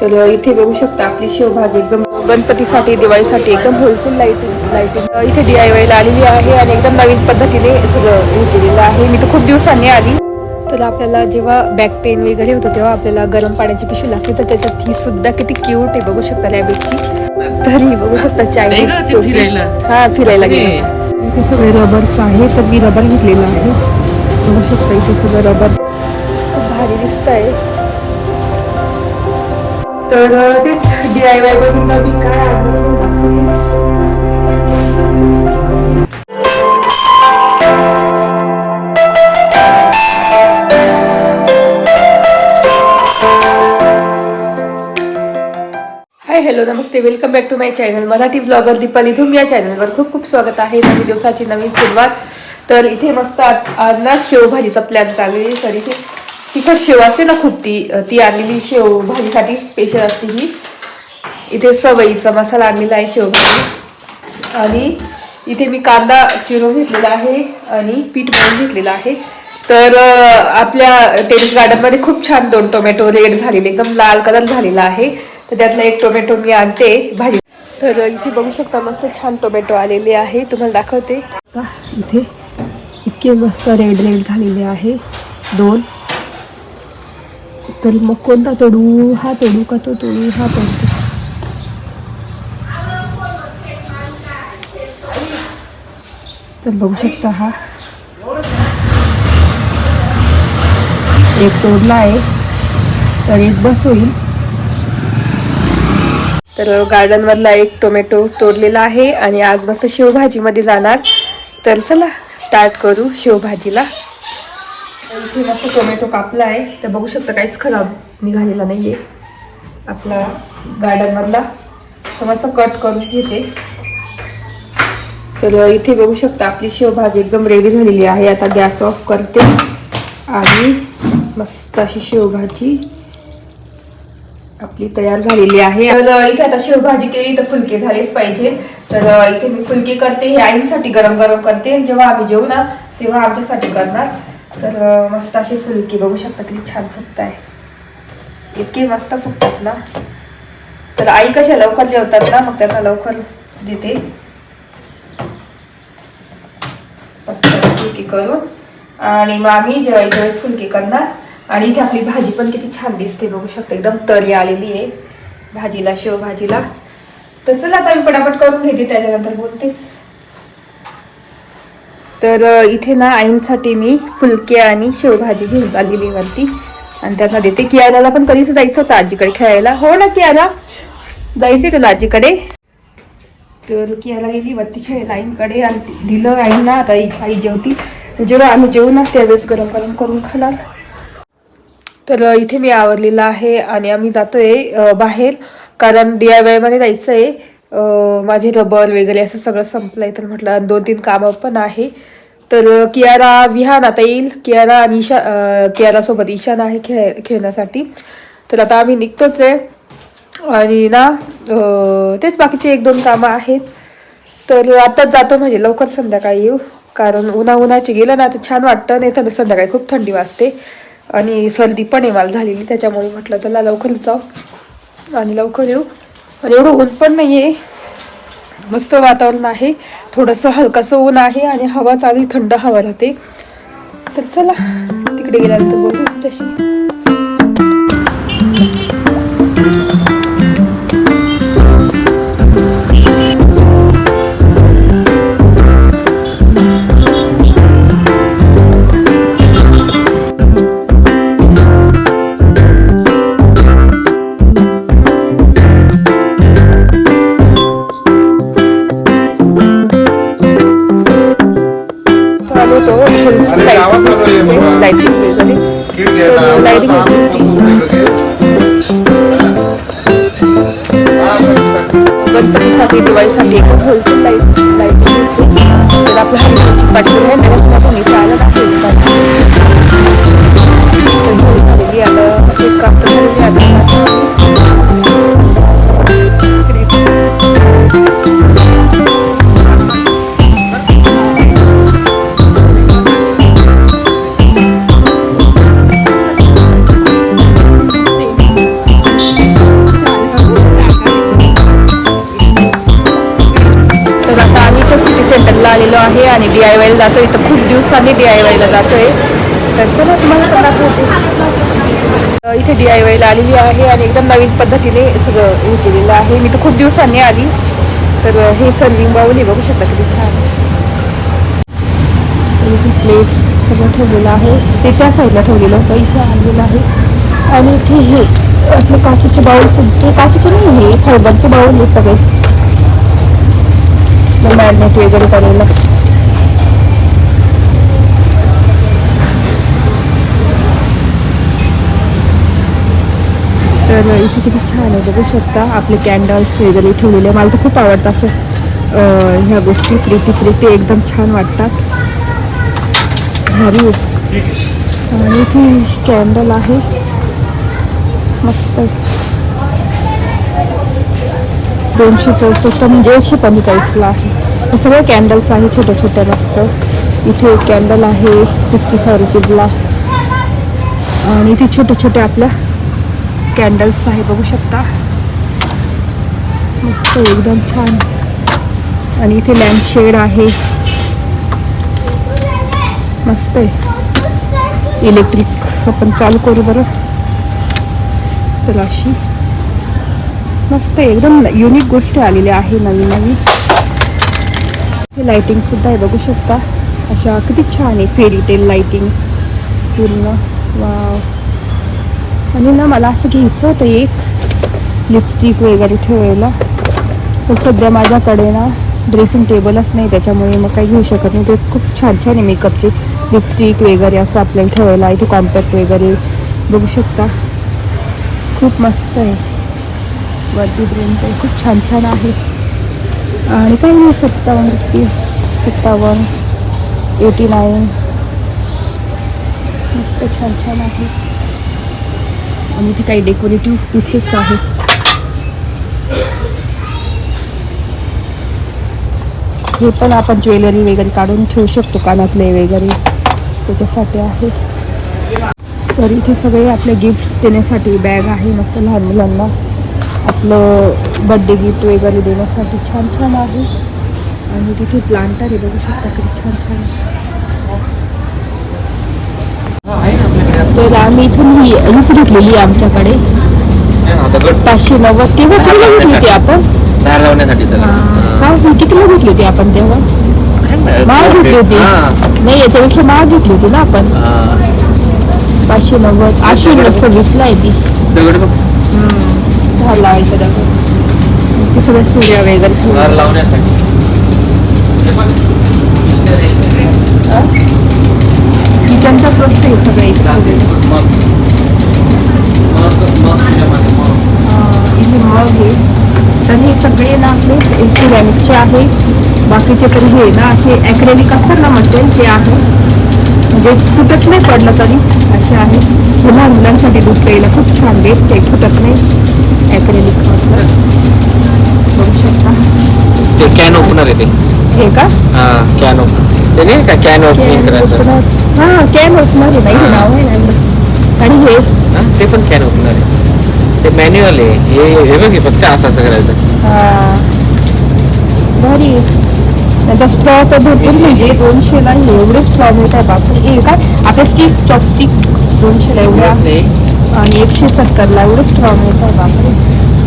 तर इथे बघू शकता आपली शेवभाजी एकदम गणपतीसाठी दिवाळीसाठी एकदम होलसेल लाईटिंग इथे DIY ला आलेली आहे आणि एकदम नवीन पद्धतीने सगळं हे केलेलं आहे. मी तर खूप दिवसांनी आली. तर आपल्याला जेव्हा बॅक पेन वगैरे होतं तेव्हा आपल्याला गरम पाण्याची पिशवी लागते. तर त्याच्यात ही सुद्धा किती क्यूट आहे बघू शकता रॅबिटची. तरी बघू शकता चायनीज हा फिरायला गेला. इथे सगळे रबर्स आहे तर मी रबर घेतलेलं आहे. बघू शकता इथे सगळं रबर खूप भारी दिसत आहे. तर तेच DIY बघितलं मी काय हाय हॅलो नमस्ते welcome back to my channel Marathi blogger Deepali Dhoom. या चॅनलवर खूप खूप स्वागत आहे. नवीन दिवसाची नवीन सुरुवात. तर इथे मस्त आज ना शेवभाजीचा प्लॅन चालू आहे. तर इथे तिखट शेव असते ना खूप ती आणलेली शेव भाजीसाठी स्पेशल असते ही. इथे सवयीचा मसाला आणलेला आहे शेवभाजी आणि इथे मी कांदा चिरून घेतलेला आहे आणि पीठ मळून घेतलेलं आहे. तर आपल्या टेरेस गार्डनमध्ये खूप छान 2 टोमॅटो रेड झालेले एकदम लाल कलर झालेला आहे. तर त्यातला 1 टोमॅटो मी आणते भाजी. तर इथे बघू शकता मस्त छान टोमॅटो आलेले आहे. तुम्हाला दाखवते इथे इतके मस्त रेड झालेले आहे 2. तर मग कोणता तोडू हा तोडू का तो तोडू हा तोडू. तर बघू शकता हा एक तोडला आहे तर एक बस होईल. तर गार्डन मधला 1 टोमॅटो तोडलेला आहे आणि आज मस्त शेवभाजी मध्ये जाणार. तर चला स्टार्ट करू शेवभाजीला. इथे मस्त टोमॅटो कापला आहे. तर बघू शकता काहीच खराब निघालेला नाहीये आपला गार्डन मधला. तर मस्त कट करून घेते. तर इथे बघू शकता आपली शेवभाजी एकदम रेडी झालेली आहे. आता गॅस ऑफ करते आणि मस्त अशी शेवभाजी आपली तयार झालेली आहे. तर इथे आता शेवभाजी केली तर फुलके झालेच पाहिजे. तर इथे मी फुलके करते. हे आईंसाठी गरम गरम करते. जेव्हा आम्ही जेवू ना तेव्हा आमच्यासाठी करणार. तर मस्त असे फुलके बघू शकता किती छान फुगत आहे. इतके मस्त फुगतात ना. तर आई कशा लवकर जेवतात ना मग त्यांना लवकर देते फुलके करून. आणि मग आम्ही जेवायच्या वेळेस फुलके करणार. आणि इथे आपली भाजी पण किती छान दिसते बघू शकता एकदम तरी आलेली आहे भाजीला शेवभाजीला. तर चला आता मी पटापट करून घेते त्याच्यानंतर बोलतेच. तर इथे ना आईंसाठी मी फुलके आणि शेवभाजी घेऊन चाललेली वरती आणि त्यांना देते. कियाराला पण कधीच जायचं होतं आजीकडे खेळायला. हो ना कियारा जायचंय तुला आजीकडे. तर कियारा गेली वरती खेळायला आईंकडे आणि दिलं आईंना. आता आई जेवती. जेव्हा आम्ही जेवू ना त्यावेळेस गरम गरम करून खाणार. तर इथे मी आवरलेला आहे आणि आम्ही जातोय बाहेर कारण DIY मध्ये जायचं आहे. माझे रबर वगैरे असं सगळं संपलंय. तर म्हटलं 2-3 कामं पण आहे. तर कियारा विहान आता येईल. कियारा आणि कियारा सोबत ईशान आहे खेळण्यासाठी. तर आता आम्ही निघतोच आहे आणि ना तेच बाकीचे 1-2 कामं आहेत. तर आताच जातो म्हणजे लवकर संध्याकाळी येऊ कारण उन्हाची गेलं ना तर छान वाटतं. नाही तर संध्याकाळी खूप थंडी वाजते आणि सर्दी पण आहे मला झालेली. त्याच्यामुळे म्हटलं चला लवकर जाऊ आणि लवकर येऊ. आणि एवढं ऊन पण नाही आहे. मस्त वातावरण आहे. थोडंसं हलकासं ऊन आहे आणि हवा चांगली थंड हवा राहते. तर चला तिकडे गेल्यानंतर बोलू तुझ्याशी. गणपतीसाठी दिवाळीसाठी एकदम होलसेल लाईटिंग होते. तर आपल्या हरिची पाठी आहे त्याच्यासाठी मी चालत आहे झालेली आता एक काम तर झालेली आता. आहे आणि DIY ला जातोय. इथं खूप दिवसांनी DIY ला जातोय. तर चला तुम्हाला पण दाखवते. इथे DIY ला आलेली आहे आणि एकदम नवीन पद्धतीने सगळं हे केलेलं आहे. मी तर खूप दिवसांनी आली. तर हे सर्विंग बाउल हे बघू शकता किती छान आहे. इथे प्लेट्स सगळं ठेवलेलं आहे. ते त्या साईडला ठेवलेलं होतं, इथे आणलेलं आहे. आणि इथे हे आपले काचेचे बाउल, ते काचेचे नाही, हे फायबरचे बाउल हे सगळे मॅरिनेट वगैरे करायला. तर इथे किती छान आहे बघू शकता. आपले कॅन्डल्स वगैरे ठेवलेले, मला तर खूप आवडतात अशा ह्या गोष्टी. प्रिटी एकदम छान वाटतात, भारी. आणि इथे कॅन्डल आहे मस्त. 264 म्हणजे 145ला आहे. हे सगळे कॅन्डल्स आहे छोट्या छोट्या मस्त. इथे एक कॅन्डल आहे 65 रुपीजला. आणि इथे छोटे छोटे आपल्या कॅन्डल्स आहे बघू शकता, मस्त एकदम छान. आणि इथे लॅम्प शेड आहे मस्त आहे. इलेक्ट्रिक आपण चालू करू बरं. तर अशी मस्त एकदम युनिक गोष्ट आलेली आहे नवीन नवीन. हे लाइटिंग सुद्धा आहे बघू शकता, अशा किती छान आहे. फेरी टेल लाइटिंग पूर्ण, वाव. आणि ना मला असं घ्यायचं होतं एक लिपस्टिक वगैरे ठेवायला, पण सध्या माझ्याकडे ना ड्रेसिंग टेबलच नाही, त्याच्यामुळे मग काही घेऊ शकत नाही. ते खूप छान छान आहे मेकअपचे लिपस्टिक वगैरे असं आपल्याला ठेवायला. इथे कॉम्पॅक्ट वगैरे बघू शकता, खूप मस्त आहे. वरतीपर्यंत खूप छान छान आहे. आणि काही नाही 57 रुपीज, 57, 89, मस्त छान छान आहे. आणि इथे काही डेकोरेटिव्ह पीसेस आहेत. हे पण आपण ज्वेलरी वगैरे काढून ठेवू शकतो, कानातले वगैरे त्याच्यासाठी आहे. तर इथे सगळे आपले गिफ्ट्स देण्यासाठी बॅग आहे मस्त, लहान मुलांना आपलं बड्डे गिफ्ट वगैरे देण्यासाठी छान छान आहे. आणि तिथे प्लांटर आहे बघू शकता किती छान छान. तर आम्ही इथून हीच घेतलेली आहे आमच्याकडे 590. तेव्हा कितीला घेतली होती आपण? कितीला घेतली होती आपण तेव्हा? महाग घेतली होती नाही, याच्यापेक्षा महाग घेतली होती ना आपण. 590, 820ला आहे ती. झाला ते सगळं सूर्या वगैरे लावण्यासाठी. किचनचा प्रश्न आहे सगळे. इथे मग हे तर हे सगळे ना आपले सिरॅमिकचे आहे. बाकीचे तर हे ना असे ॲक्रेलिक असतात ना मटेरियल, ते आहे म्हणजे तुटत नाही पडलं तरी असे आहे. हे लहान मुलांसाठी दूध प्यायला खूप छान बेस्ट आहे, तुटत नाही. ॲक्रेलिक म्हटलं बघू शकता. ते कॅन ओपनर आहे ते. हे का? हां, कॅन ओपनर ते नाही का, कॅन ओपनर. हां, कॅन ओपनर आहे, नाही नाव आहे ना. आणि हे ते पण कॅन ओपनर आहे, ते मॅन्युअल आहे. हे बघ, हे फक्त असं असं करायचं. भारी. आता स्ट्रॉ तर भरपूर, म्हणजे 200ला एवढे स्ट्रॉ मिळत आहे बापरे. हे काय आपल्या स्टिक चॉपस्टिक 200ला एवढ्या, आणि 170ला एवढे स्ट्रॉ मिळत आहे बापरे.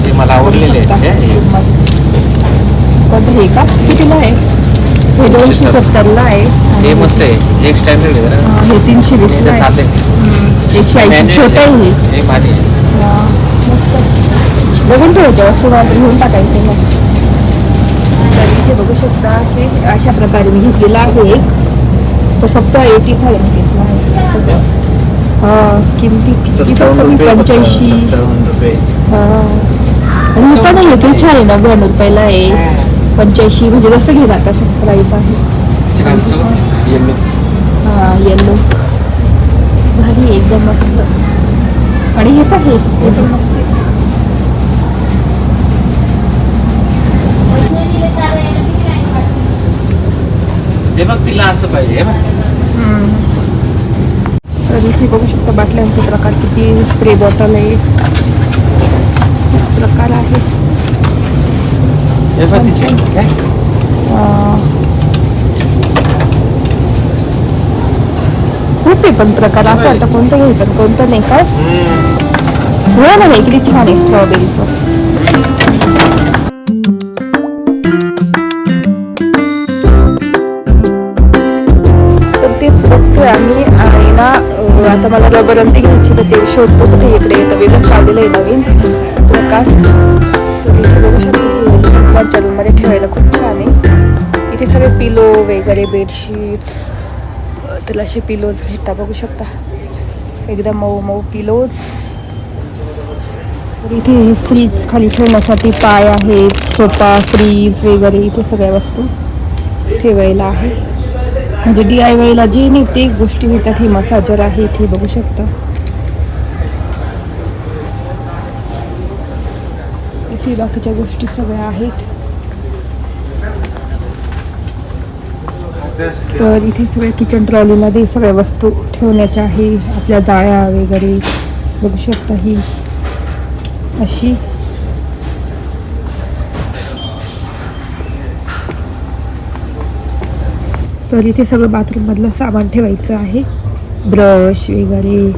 ते मला आवडलेले आहे. हे का कितीला आहे? हे 270ला आहे. हे मस्त आहे, एक स्टँडर्ड आहे. हे 320ला आहे. 180 छोटं आहे हे भारी आहे. मस्त बघून ठेवायच्या वस्तू मात्र घेऊन टाकायचं मग. तर इथे बघू शकता अशा प्रकारे मी घेतलेला आहे एक. तर फक्त 85 रुपीजला आहे. किमती किती कमी, 85. आणि पण हे छान आहे, 99 रुपयाला आहे. 85 म्हणजे जसं घेणार तसं प्राईस आहे. हां, येल्लो भारी एकदम मस्त. आणि हे पण हे पण मस्त. हे बघ, तिला असं पाहिजे. तर इथे बघू शकता बाटल्यांचे प्रकार किती. स्प्रे बॉटल आहे, प्रकार आहे. खूप आहे पण प्रकार असं आता कोणतं घ्यायचं आणि कोणतं नाही काय. हो ना नाही, किती छान आहे स्ट्रॉबेरीचं. तर तेच बघतोय आम्ही आणि ना आता मला रबर अंडी घ्यायची तर ते शोधतो कुठे इकडे येतं वेगळंच लावलेलं आहे नवीन प्रकार. तर इथे बघू शकतो मुलांच्या रूममध्ये ठेवायला खूप छान आहे. इथे सगळे पिलो वगैरे बेडशीट्स त्याला असे पिलोज भेटता बघू शकता एकदम मऊ मऊ पिलोज. तर इथे फ्रीज खाली ठेवण्यासाठी पाय आहे, छोटा फ्रीज वगैरे इथे सगळ्या वस्तू ठेवायला आहे. म्हणजे DIYला जे नाही ते गोष्टी भेटतात. हे मसाजर आहे इथे बघू शकता. इथे बाकीच्या गोष्टी सगळ्या आहेत. तर इथे सगळ्या किचन ट्रॉलीमध्ये सगळ्या वस्तू ठेवण्याच्या आहे. आपल्या जाळ्या वगैरे बघू शकता ही अशी. तर इथे सगळं बाथरूम मधलं सामान ठेवायचं आहे. ब्रश वगैरे,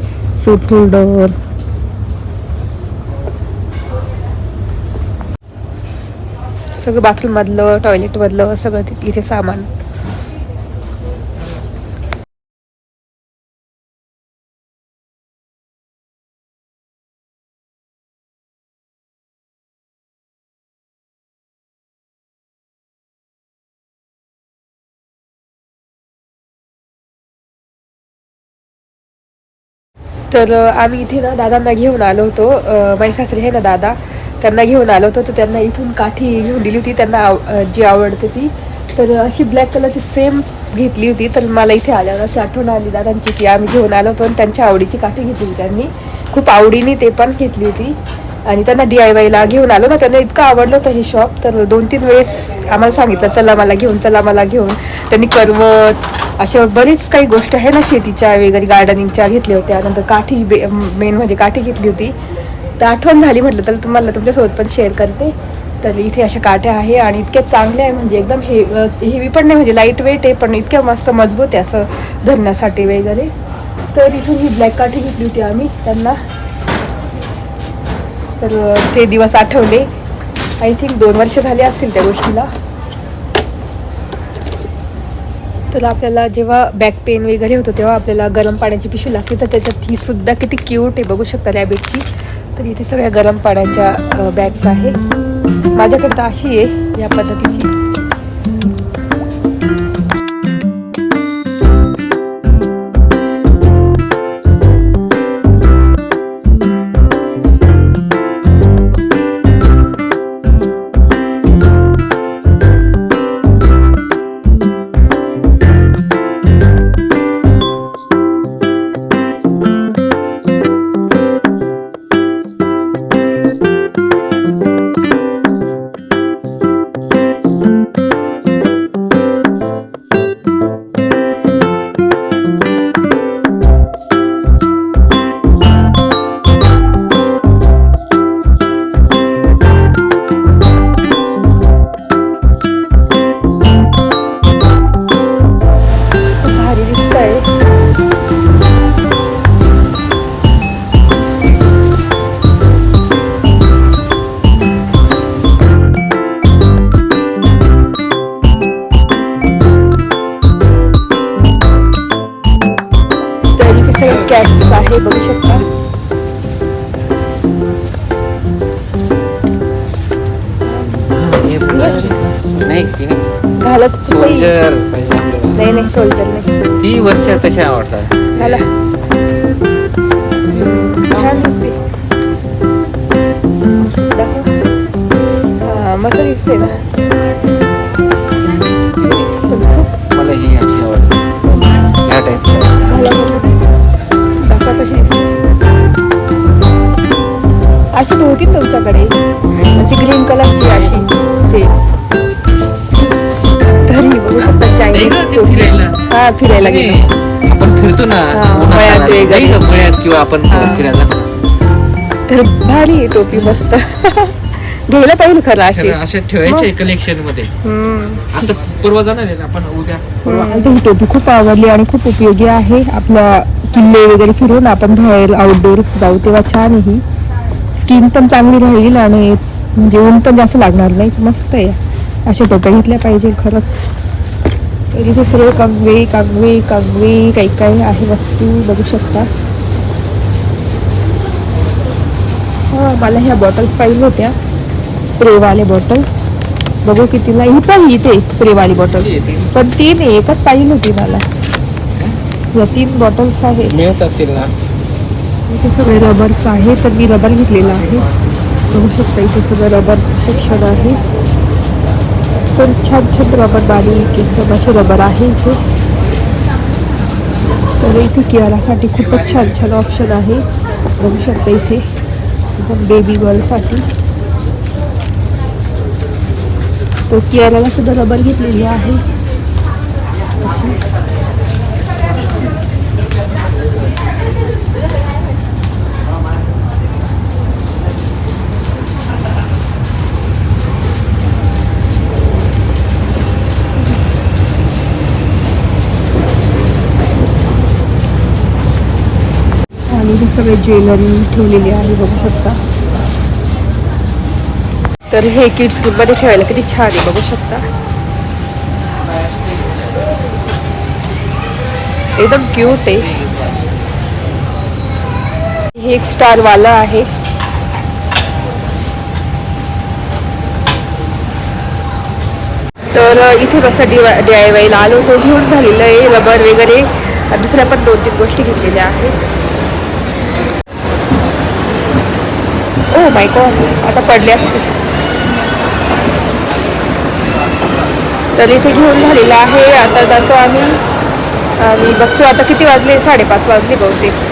सोप होल्डर, सगळं बाथरूम मधलं टॉयलेट मधलं सगळं इथे सामान. तर आम्ही इथे ना दादांना घेऊन आलो होतो. माझे सासरे आहे ना दादा, त्यांना घेऊन आलो होतो. तर त्यांना इथून काठी घेऊन दिली होती त्यांना जी आवडते ती. तर अशी ब्लॅक कलरची सेम घेतली होती. तर मला इथे आल्यावर अशी आठवण आली दादांची की आम्ही घेऊन आलो होतो आणि त्यांच्या आवडीची काठी घेतली होती त्यांनी. खूप आवडीने ते पण घेतली होती. आणि त्यांना DIYला घेऊन आलो ना, त्यांना इतकं आवडलं होतं हे शॉप. तर 2-3 वेळेस आम्हाला सांगितलं चला मला घेऊन, चला मला घेऊन. त्यांनी करवत अशा बरीच काही गोष्टी आहे ना शेतीच्या वगैरे गार्डनिंगच्या घेतल्या होत्या. नंतर काठी मेन म्हणजे काठी घेतली होती. तर आठवण झाली म्हटलं तर तुम्हाला तुमच्यासोबत पण शेअर करते. तर इथे अशा काठ्या आहे आणि इतक्या चांगल्या आहे म्हणजे एकदम हेवी पण नाही, म्हणजे लाईट वेट आहे पण इतक्या मस्त मजबूत आहे असं धरण्यासाठी वगैरे. तर इथून ही ब्लॅक काठी घेतली होती आम्ही त्यांना. तर ते दिवस आठवले. आय थिंक 2 वर्ष झाले असतील त्या गोष्टीला. तर आपल्याला जेव्हा बॅक पेन वगैरे होतं तेव्हा आपल्याला गरम पाण्याची पिशवी लागते. तर त्याच्यात ही सुद्धा किती क्यूट आहे बघू शकता रॅबिटची. तर इथे सगळ्या गरम पाण्याच्या बॅग्स आहे. माझ्याकडे तर अशी आहे या पद्धतीची. कॅट्स आहे बघू शकता. घालत सोल्जर पाहिजे आपल्याला. नाही सोल्जर नाही. 3 वर्ष तशा आवडतात घाला. छान दिसते. दाखव. मस्त दिसते ना. मला ही अशी आवडते ह्या टाईपच्या. कशी दिसते अशी होती तुमच्याकडे ती ग्रीन कलरची अशी सेम. तरी बघू शकता चायनीज टोपी. हा फिरायला गेलो आपण फिरतो ना मळ्यात वगैरे मळ्यात किंवा आपण फिरायला. तर भारी आहे टोपी मस्त. घ्यायला पाहिजे खरं असे. असे ठेवायचे कलेक्शन मध्ये. आता परवा जाणार आहे ना आपण, उद्या परवा. ही टोपी खूप आवडली आणि खूप उपयोगी आहे. आपल्या किल्ले वगैरे फिरून आपण बाहेर आउटडोर जाऊ तेव्हा छान आहे. ही स्किन पण चांगली राहील आणि म्हणजे ऊन पण जास्त लागणार नाही. मस्त आहे. अशा टोप्या घेतल्या पाहिजे खरंच. तर इथे सर्व कागवे कागवे कागवे काही काही आहे वस्तू बघू शकता. मला ह्या बॉटल्स पाहिजे होत्या, स्प्रेवाले बॉटल. बघू कितीला. ही पण इथे स्प्रेवाली बॉटल, पण 3 एकच पाहिजे होती मला. या 3 बॉटल्स आहेत. मिळत असेल ना. इथे सगळे रबर्स आहे, तर मी रबर घेतलेला आहे. बघू शकता इथे सगळं रबरचं सेक्शन आहे. तर छान छान रबर, बारीक एकदम असे रबर आहे इथे. तर इथे कियारासाठी खूपच छान छान ऑप्शन आहे. बघू शकता इथे बेबी गर्लसाठी. तर कियाराला सुद्धा रबर घेतलेली आहे अशी. आणि हे सगळे ज्वेलरी ठेवलेली आहे बघू शकता. तर हे किड्स मध्ये ठेवायला किती छान आहे बघू शकता. एकदम क्यूट आहे. हे एक स्टार वाला आहे. तर इथे बस DIY ला आलो, तो घेऊन झालेलं आहे रबर वगैरे. दुसऱ्या पण 2-3 गोष्टी घेतलेल्या आहेत. ओ माय गॉड, आता पडले असते. तर इथे घेऊन झालेला आहे. आता जातो आम्ही आणि बघतो आता किती वाजले. 5:30 वाजले बहुतेक.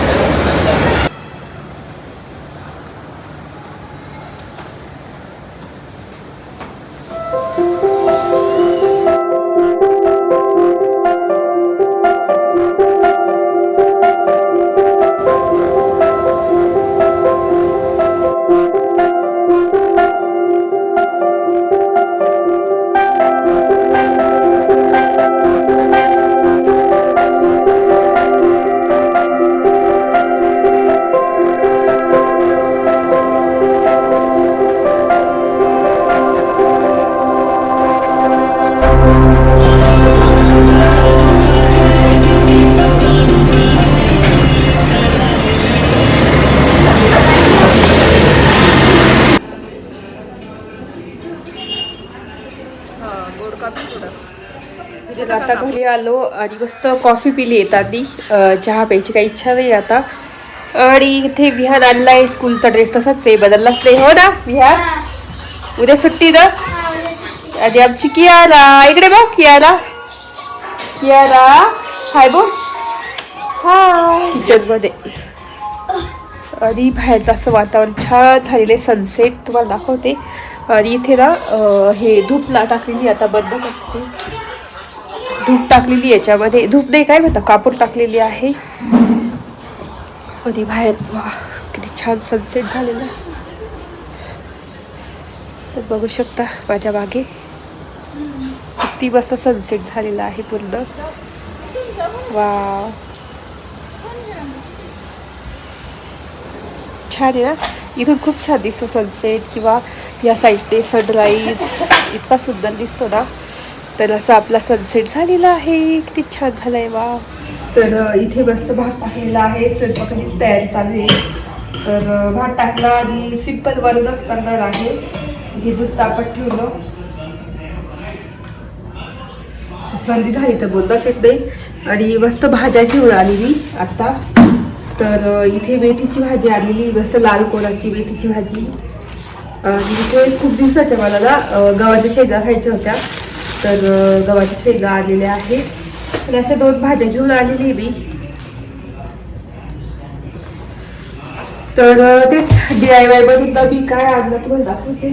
आता घरी आलो आणि मस्त कॉफी पिली येत आधी. चहा प्यायची काही इच्छा नाही आता. आणि इथे विहार आणलाय. स्कूलचा ड्रेस तसाच आहे, बदललाच नाही. हो ना विहार, उद्या सुट्टी ना. आणि आमची कियारा इकडे बघ. कियारा कियारा हाय बोल. हाय. किचन मध्ये. आणि बाहेरचं असं वातावरण छान झालेलं आहे. सनसेट तुम्हाला दाखवते. आणि इथे ना हे धूपला टाकलेली, आता बंद करते. धूप टाकलेली याच्यामध्ये. धूप नाही काय म्हणतात, कापूर टाकलेली आहे. आणि बाहेर वा किती छान सनसेट झालेला. तर बघू शकता माझ्या मागे किती मस्त सनसेट झालेला आहे पूर्ण. वा छान आहे ना. इथून खूप छान दिसतो सनसेट, किंवा या साईडने सनराईज इतका सुंदर दिसतो ना. तर असा आपला सनसेट झालेला आहे. किती छान झालाय वा. तर इथे मस्त भात टाकलेला आहे. स्वयंपाकाची तयारी चालू आहे. तर भात टाकला आणि सिंपल वरणच करणार आहे. हे दूध तापत ठेवलं. सर्दी झाली तर बोलताच येत नाही. आणि मस्त भाज्या घेऊन आलेली आता. तर इथे मेथीची भाजी आलेली, मस्त लाल कोळाची मेथीची भाजी. आणि इथे खूप दिवसाच्या मला ना गव्हाच्या शेंगा खायच्या होत्या. तर गव्हाच्या शेंगा आलेल्या आहेत. आणि अशा 2 भाज्या घेऊन आलेली मी. तर तेच DIY मधून मी काय आणलं तुम्हाला दाखवते.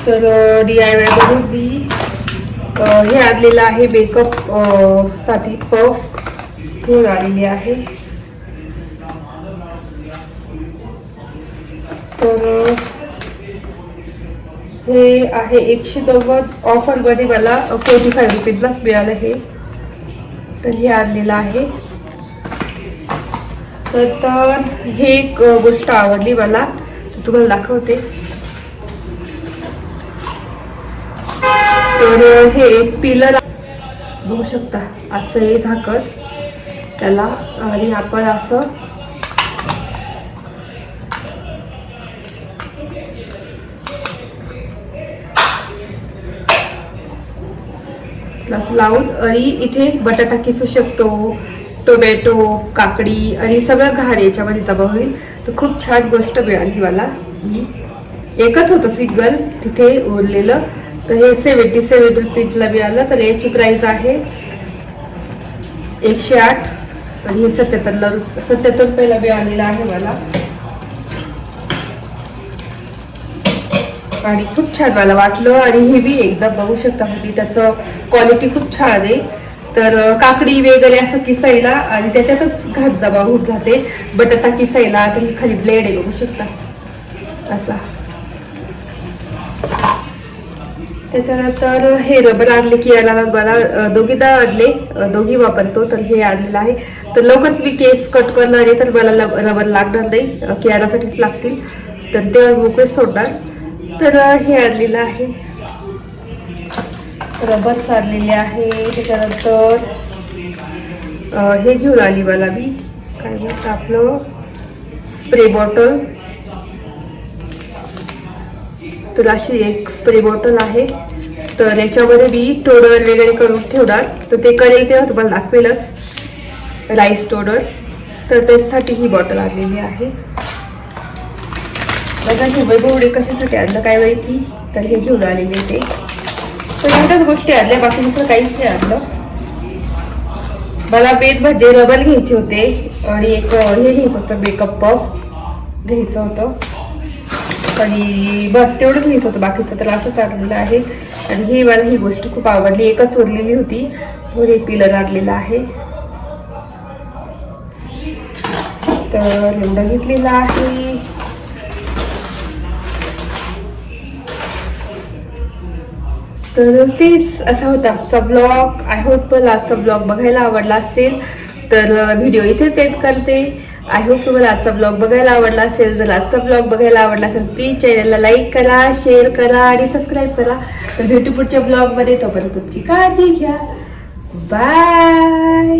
तर DIY मधून मी हे आणलेलं आहे. मेकअप साठी पफ घेऊन आलेली आहे. तर हे आहे 190 ऑफरमध्ये मला 45 रुपीजलाच मिळालं हे. तर हे आणलेलं आहे. तर हे एक गोष्ट आवडली मला, तुम्हाला दाखवते. तर हे एक पिलर बघू शकता, असं हे झाकत त्याला, आणि आपण असं लावून, आणि इथे बटाटा किसू शकतो, टोमॅटो, काकडी आणि सगळं घाण याच्यामध्ये जमा होईल. तर खूप छान गोष्ट मिळाली मला. ही एकच होतं सिंगल तिथे उरलेलं. तर हे 77 रुपीजला मिळालं. तर याची प्राइस आहे 108 आणि हे 77 रुपयाला मिळालेलं आहे मला. आणि खूप छान मला वाटलं. आणि हे बी एकदा बघू शकता, म्हणजे त्याचं क्वालिटी खूप छान आहे. तर काकडी वगैरे असं किसायला, आणि त्याच्यातच घाट जमा होत जाते. बटाटा किसायला तर खाली ब्लेड आहे, बघू शकता असा. त्याच्यानंतर हे रबर आणले की याला मला दोघीदा आणले, दोघी वापरतो. तर हे आणलेलं आहे. तर लवकरच मी केस कट करणार आहे, तर मला रबर लागणार नाही, कियारासाठीच लागतील. तर ते मोकळेच सोडणार. तर हे आणलेलं आहे, रबर आणलेले आहे. त्याच्यानंतर हे घेऊन आली मला मी, काय म्हणतात आपलं स्प्रे बॉटल. तर अशी एक स्प्रे बॉटल आहे. तर याच्यामध्ये मी टोनर वगैरे करून ठेवणार. तर ते करेल तेव्हा तुम्हाला दाखवेलच, राईस टोनर. तर त्याच्यासाठी ही बॉटल आणलेली आहे. बघा हे वैभवडे कशासाठी आणलं काय माहिती. तर हे घेऊन आलेले ते. तर एवढ्याच गोष्टी आणल्या, बाकी दुसरं काहीच नाही आणलं. मला मेन म्हणजे रबर घ्यायचे होते, आणि एक हे घ्यायचं होतं, मेकअप पफ घ्यायचं होतं, आणि बस तेवढंच घ्यायचं होतं. बाकीचं तर असंच आणलेलं आहे. आणि हे मला ही गोष्ट खूप आवडली, एकच उरलेली होती. हे पिलर आणलेलं आहे. तर एवढं घेतलेलं आहे. तर तेच असा होता आजचा ब्लॉग. आय होप मला आजचा ब्लॉग बघायला आवडला असेल. तर व्हिडिओ इथेच एंड करते. आय होप तुम्हाला आजचा ब्लॉग बघायला आवडला असेल. जर आजचा ब्लॉग बघायला आवडला असेल प्लीज चॅनलला लाईक करा, शेअर करा आणि सबस्क्राईब करा. तर भेटू पुढच्या ब्लॉगमध्ये. तोपर्यंत तुमची काळजी घ्या. बाय.